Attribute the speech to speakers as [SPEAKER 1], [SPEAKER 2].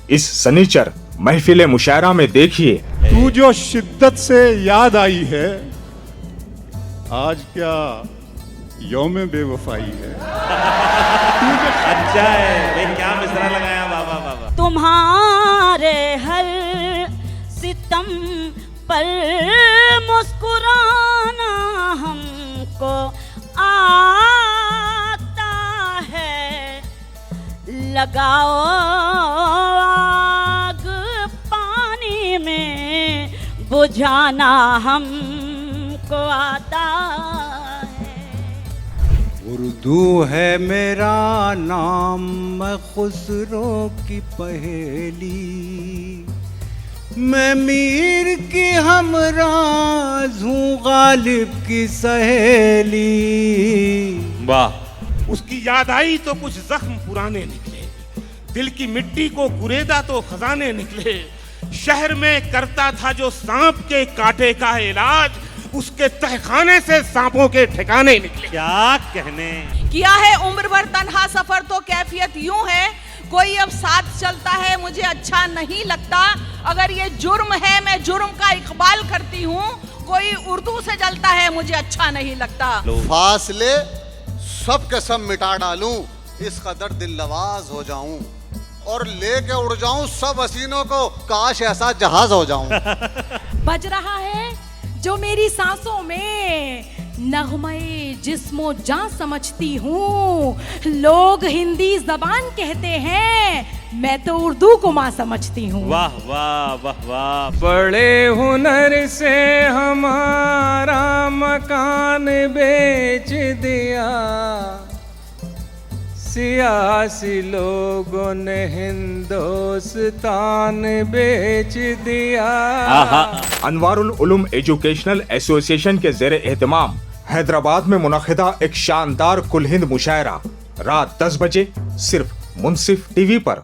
[SPEAKER 1] इस सनीचर महफिल मुशायरा में देखिए।
[SPEAKER 2] तू जो शिद्दत से याद आई है, आज क्या यौम बेवफाई है।
[SPEAKER 3] अच्छा है भाई, क्या मिसरा लगाया, बाबा बाबा।
[SPEAKER 4] तुम्हारे हर सितम पर मुस्कुराना हमको आता है, लगाओ आग पानी में बुझाना हमको आता है।
[SPEAKER 5] उर्दू है मेरा नाम, मैं खुसरो की पहेली, मैं मीर की हमराज हूँ गालिब की सहेली।
[SPEAKER 3] वाह।
[SPEAKER 6] उसकी याद आई तो कुछ जख्म पुराने निकले, दिल की मिट्टी को कुरेदा तो खजाने निकले। शहर में करता था जो सांप के कांटे का इलाज, उसके तहखाने से सांपों के ठिकाने निकले।
[SPEAKER 3] क्या कहने।
[SPEAKER 7] किया है उम्र भर तन्हा सफर तो कैफियत यूं है, कोई अब साथ चलता है मुझे अच्छा नहीं लगता। अगर ये जुर्म है मैं जुर्म का इकबाल करती हूँ, कोई उर्दू से जलता है मुझे अच्छा नहीं लगता।
[SPEAKER 8] फासले सब के सब मिटा डालूं, इस कदर दिल नवाज हो जाऊं और लेके उड़ जाऊं सब हसीनों को, काश ऐसा जहाज हो जाऊं।
[SPEAKER 9] बज रहा है जो मेरी सांसों में, नगमे जिस्मो जान समझती हूँ। लोग हिंदी जबान कहते हैं, मैं तो उर्दू को माँ समझती हूँ।
[SPEAKER 3] वाह वाह वाह वाह।
[SPEAKER 5] बड़े हुनर से हमारा मकान बेच दिया, सियासी लोगों ने हिंदुस्तान बेच दिया।
[SPEAKER 1] अनवारुल उलूम एजुकेशनल एसोसिएशन के ज़ेरे एहतमाम हैदराबाद में मुनक़िदा एक शानदार कुल हिंद मुशायरा रात 10 बजे सिर्फ मुंसिफ टीवी पर।